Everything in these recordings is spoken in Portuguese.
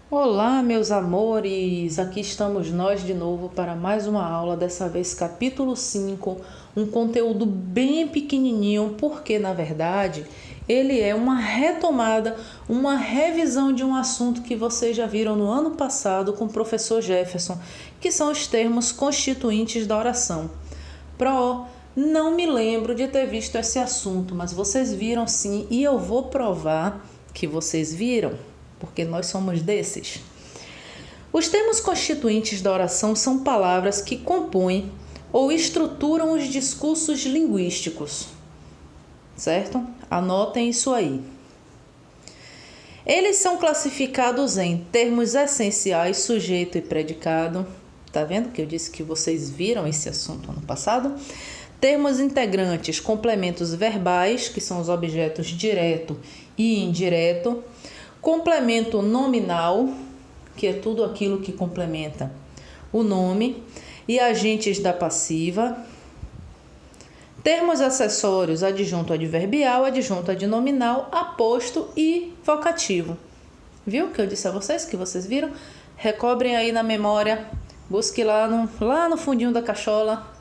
Olá, meus amores! Aqui estamos nós de novo para mais uma aula, dessa vez capítulo 5, um conteúdo bem pequenininho, porque na verdade ele é uma retomada, uma revisão de um assunto que vocês já viram no ano passado com o professor Jefferson, que são os termos constituintes da oração. Não me lembro de ter visto esse assunto, mas vocês viram sim, e eu vou provar que vocês viram, porque nós somos desses. Os termos constituintes da oração são palavras que compõem ou estruturam os discursos linguísticos, certo? Anotem isso aí. Eles são classificados em termos essenciais, sujeito e predicado. Tá vendo que eu disse que vocês viram esse assunto ano passado? Termos integrantes, complementos verbais, que são os objetos direto e indireto. Complemento nominal, que é tudo aquilo que complementa o nome, e agentes da passiva. Termos acessórios, adjunto adverbial, adjunto adnominal, aposto e vocativo. Viu que eu disse a vocês, que vocês viram? Recobrem aí na memória, busque lá no fundinho da cachola.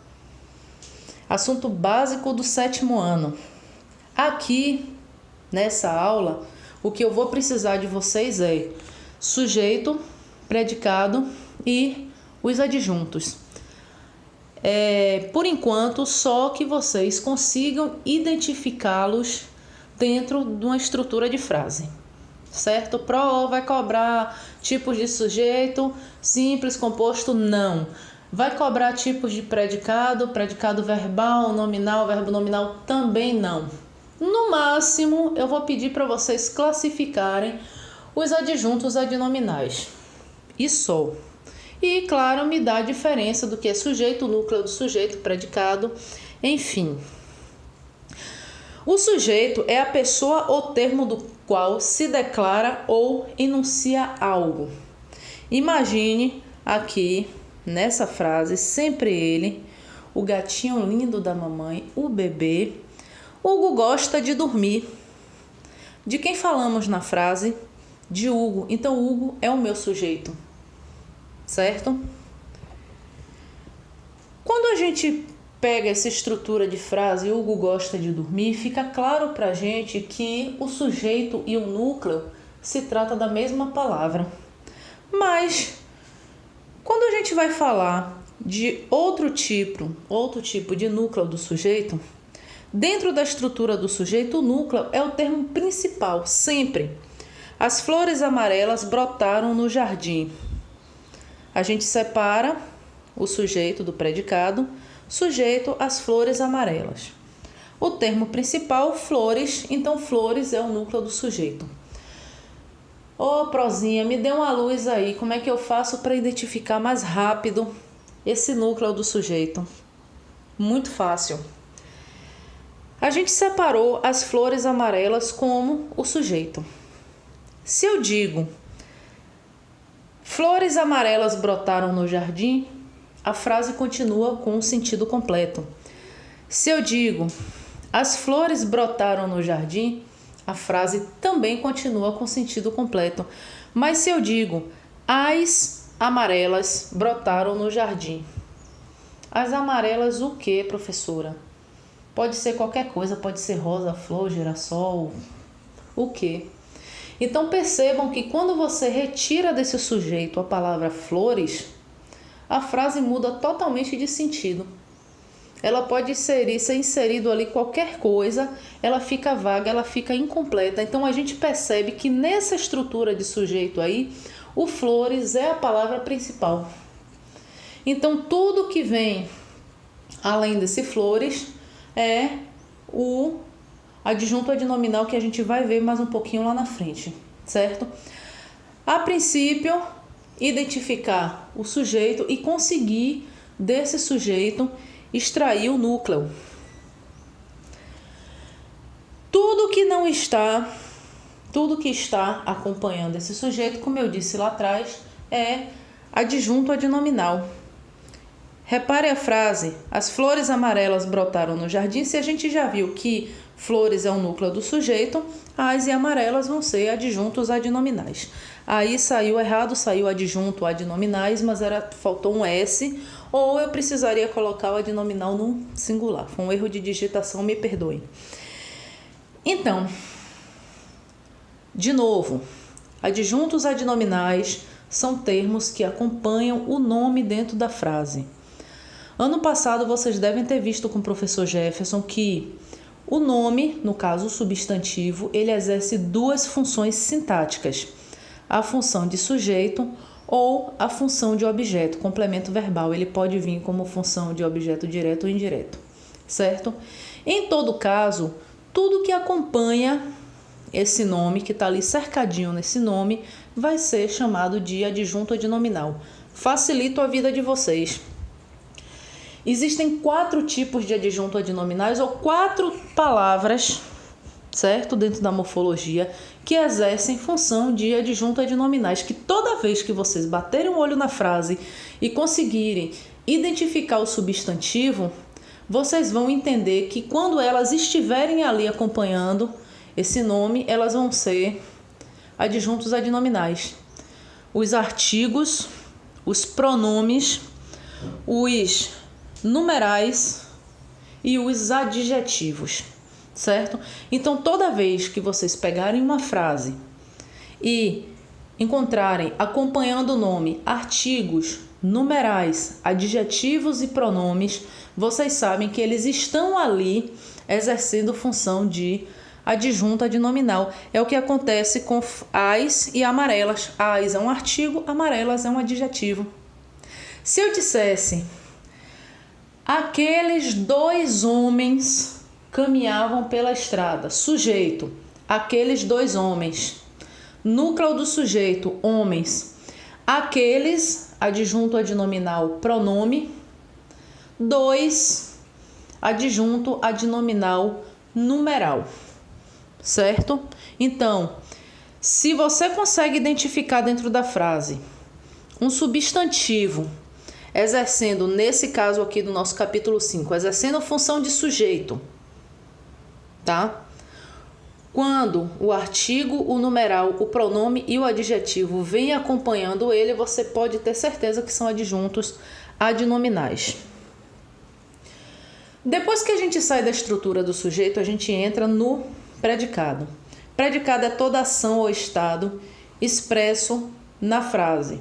Assunto básico do 7º ano. Aqui, nessa aula, o que eu vou precisar de vocês é sujeito, predicado e os adjuntos. Por enquanto, só que vocês consigam identificá-los dentro de uma estrutura de frase, certo? Pro vai cobrar tipos de sujeito, simples, composto, não. Vai cobrar tipos de predicado, predicado verbal, nominal, verbo nominal, também não. No máximo, eu vou pedir para vocês classificarem os adjuntos adnominais. E só. E, claro, me dá a diferença do que é sujeito, núcleo do sujeito, predicado, enfim. O sujeito é a pessoa ou termo do qual se declara ou enuncia algo. Imagine aqui, nessa frase, sempre ele, o gatinho lindo da mamãe, o bebê. Hugo gosta de dormir. De quem falamos na frase? De Hugo. Então, Hugo é o meu sujeito. Certo? Quando a gente pega essa estrutura de frase, Hugo gosta de dormir, fica claro pra gente que o sujeito e o núcleo se trata da mesma palavra. Mas, quando a gente vai falar de outro tipo de núcleo do sujeito, dentro da estrutura do sujeito, o núcleo é o termo principal, sempre. As flores amarelas brotaram no jardim. A gente separa o sujeito do predicado, sujeito, as flores amarelas. O termo principal, flores, então flores é o núcleo do sujeito. Ô, prozinha, me dê uma luz aí, como é que eu faço para identificar mais rápido esse núcleo do sujeito? Muito fácil. A gente separou as flores amarelas como o sujeito. Se eu digo flores amarelas brotaram no jardim, a frase continua com o sentido completo. Se eu digo as flores brotaram no jardim, a frase também continua com sentido completo. Mas se eu digo as amarelas brotaram no jardim, as amarelas o que, professora? Pode ser qualquer coisa, pode ser rosa, flor, girassol, o quê? Então percebam que quando você retira desse sujeito a palavra flores, a frase muda totalmente de sentido. Ela pode ser inserido ali qualquer coisa, ela fica vaga, ela fica incompleta. Então a gente percebe que nessa estrutura de sujeito aí, o flores é a palavra principal. Então tudo que vem além desse flores é o adjunto adnominal que a gente vai ver mais um pouquinho lá na frente, certo? A princípio, identificar o sujeito e conseguir desse sujeito extrair o núcleo. Tudo que está acompanhando esse sujeito, como eu disse lá atrás, é adjunto adnominal. Repare a frase, as flores amarelas brotaram no jardim. Se a gente já viu que flores é o núcleo do sujeito, as e amarelas vão ser adjuntos adnominais. Aí saiu errado, saiu adjunto adnominais, mas faltou um S, ou eu precisaria colocar o adnominal no singular. Foi um erro de digitação, me perdoe. Então, de novo, adjuntos adnominais são termos que acompanham o nome dentro da frase. Ano passado vocês devem ter visto com o professor Jefferson que o nome, no caso o substantivo, ele exerce duas funções sintáticas. A função de sujeito ou a função de objeto, complemento verbal. Ele pode vir como função de objeto direto ou indireto, certo? Em todo caso, tudo que acompanha esse nome, que está ali cercadinho nesse nome, vai ser chamado de adjunto adnominal. Facilito a vida de vocês. Existem 4 tipos de adjunto adnominais, ou 4 palavras, certo? Dentro da morfologia, que exercem função de adjunto adnominais, que toda vez que vocês baterem o olho na frase e conseguirem identificar o substantivo, vocês vão entender que quando elas estiverem ali acompanhando esse nome, elas vão ser adjuntos adnominais. Os artigos, os pronomes, os numerais e os adjetivos, certo? Então, toda vez que vocês pegarem uma frase e encontrarem acompanhando o nome artigos, numerais, adjetivos e pronomes, vocês sabem que eles estão ali exercendo função de adjunto adnominal. É o que acontece com as e amarelas. As é um artigo, amarelas é um adjetivo. Se eu dissesse: aqueles 2 homens caminhavam pela estrada. Sujeito: aqueles 2 homens. Núcleo do sujeito: homens. Aqueles, adjunto adnominal, pronome. 2, adjunto adnominal, numeral. Certo? Então, se você consegue identificar dentro da frase um substantivo exercendo, nesse caso aqui do nosso capítulo 5, exercendo a função de sujeito, tá? Quando o artigo, o numeral, o pronome e o adjetivo vêm acompanhando ele, você pode ter certeza que são adjuntos adnominais. Depois que a gente sai da estrutura do sujeito, a gente entra no predicado. Predicado é toda ação ou estado expresso na frase.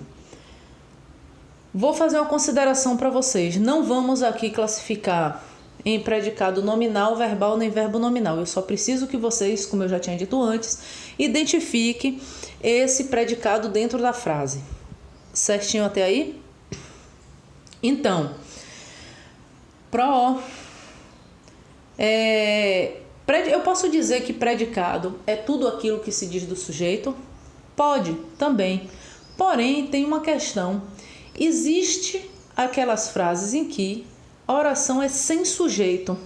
Vou fazer uma consideração para vocês. Não vamos aqui classificar em predicado nominal, verbal nem verbo nominal. Eu só preciso que vocês, como eu já tinha dito antes, identifiquem esse predicado dentro da frase. Certinho até aí? Então, eu posso dizer que predicado é tudo aquilo que se diz do sujeito? Pode, também. Porém, tem uma questão. Existe aquelas frases em que a oração é sem sujeito.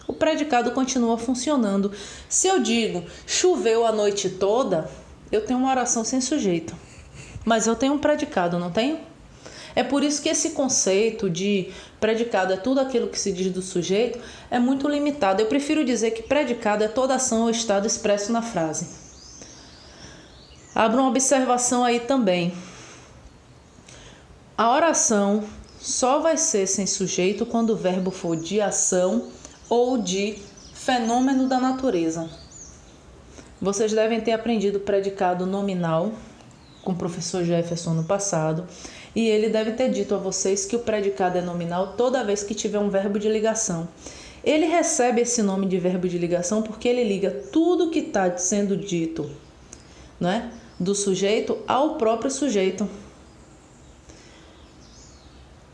O predicado continua funcionando. Se eu digo choveu a noite toda, eu tenho uma oração sem sujeito. Mas eu tenho um predicado, não tenho? É por isso que esse conceito de predicado é tudo aquilo que se diz do sujeito é muito limitado. Eu prefiro dizer que predicado é toda ação ou estado expresso na frase. Abro uma observação aí também. A oração só vai ser sem sujeito quando o verbo for de ação ou de fenômeno da natureza. Vocês devem ter aprendido o predicado nominal com o professor Jefferson no passado, e ele deve ter dito a vocês que o predicado é nominal toda vez que tiver um verbo de ligação. Ele recebe esse nome de verbo de ligação porque ele liga tudo que está sendo dito, né, do sujeito ao próprio sujeito.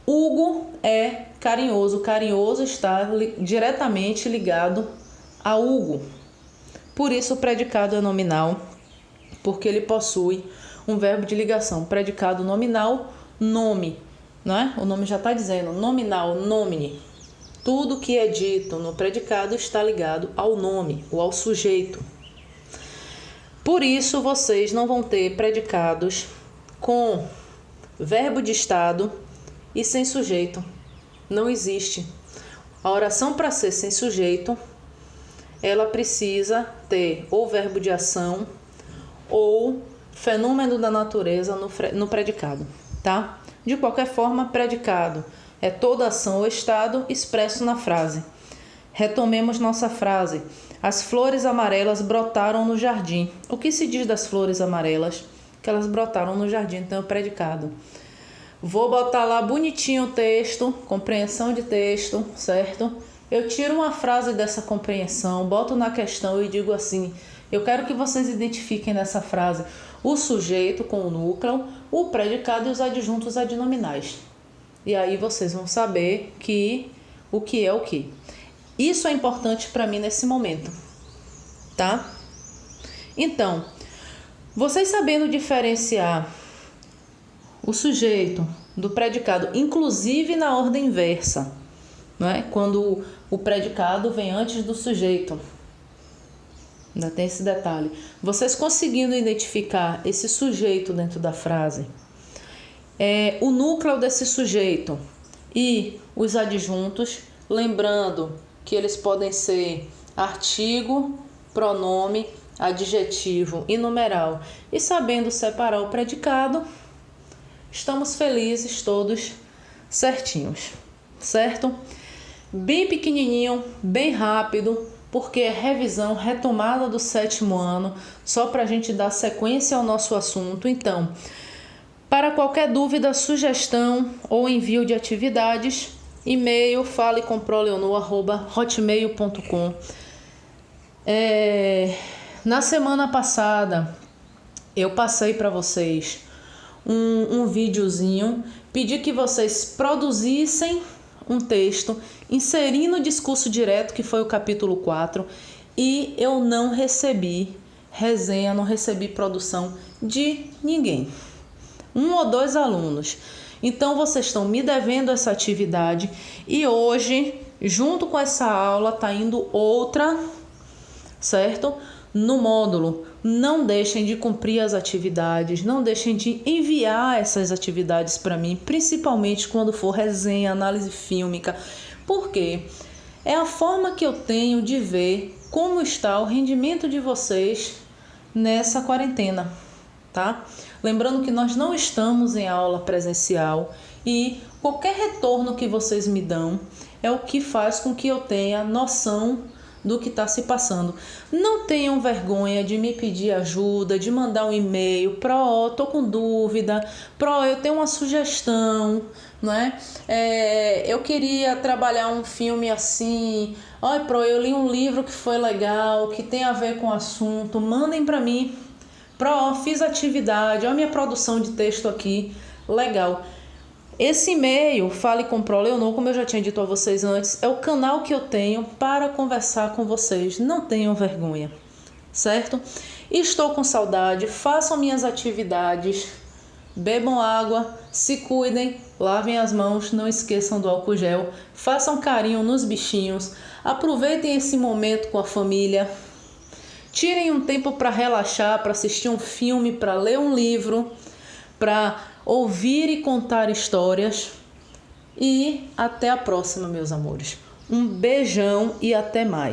Hugo é carinhoso. Carinhoso está diretamente ligado a Hugo. Por isso o predicado é nominal, porque ele possui um verbo de ligação. Predicado nominal, nome, né? O nome já está dizendo, nominal, nomine. Tudo que é dito no predicado está ligado ao nome ou ao sujeito. Por isso vocês não vão ter predicados com verbo de estado e sem sujeito. Não existe. A oração, para ser sem sujeito, ela precisa ter ou verbo de ação ou fenômeno da natureza no predicado, tá? De qualquer forma, predicado é toda ação ou estado expresso na frase. Retomemos nossa frase. As flores amarelas brotaram no jardim. O que se diz das flores amarelas? Que elas brotaram no jardim, então é o predicado. Vou botar lá bonitinho o texto, compreensão de texto, certo? Eu tiro uma frase dessa compreensão, boto na questão e digo assim: eu quero que vocês identifiquem nessa frase o sujeito com o núcleo, o predicado e os adjuntos adnominais. E aí vocês vão saber o que é o que. Isso é importante para mim nesse momento, tá? Então, vocês sabendo diferenciar o sujeito do predicado, inclusive na ordem inversa, não é? Quando o predicado vem antes do sujeito. Ainda tem esse detalhe. Vocês conseguindo identificar esse sujeito dentro da frase, o núcleo desse sujeito e os adjuntos, lembrando que eles podem ser artigo, pronome, adjetivo e numeral, e sabendo separar o predicado, estamos felizes todos certinhos, certo? Bem pequenininho, bem rápido, porque é revisão, retomada do 7º ano, só para a gente dar sequência ao nosso assunto. Então, para qualquer dúvida, sugestão ou envio de atividades, e-mail falecomproleonor@hotmail.com. Na semana passada, eu passei para vocês um videozinho, pedi que vocês produzissem um texto, inserindo o discurso direto, que foi o capítulo 4, e eu não recebi resenha, não recebi produção de ninguém. 1 ou 2 alunos. Então, vocês estão me devendo essa atividade e hoje, junto com essa aula, está indo outra, certo? No módulo. Não deixem de cumprir as atividades, não deixem de enviar essas atividades para mim, principalmente quando for resenha, análise fílmica, porque é a forma que eu tenho de ver como está o rendimento de vocês nessa quarentena, tá? Lembrando que nós não estamos em aula presencial e qualquer retorno que vocês me dão é o que faz com que eu tenha noção do que está se passando. Não tenham vergonha de me pedir ajuda, de mandar um e-mail, tô com dúvida, eu tenho uma sugestão, não é? Eu queria trabalhar um filme assim, eu li um livro que foi legal, que tem a ver com o assunto, mandem para mim. Fiz atividade, olha a minha produção de texto aqui, legal. Esse e-mail, Fale com Proleonor, como eu já tinha dito a vocês antes, é o canal que eu tenho para conversar com vocês. Não tenham vergonha, certo? Estou com saudade, façam minhas atividades, bebam água, se cuidem, lavem as mãos, não esqueçam do álcool gel, façam carinho nos bichinhos, aproveitem esse momento com a família, tirem um tempo para relaxar, para assistir um filme, para ler um livro, para ouvir e contar histórias. E até a próxima, meus amores. Um beijão e até mais.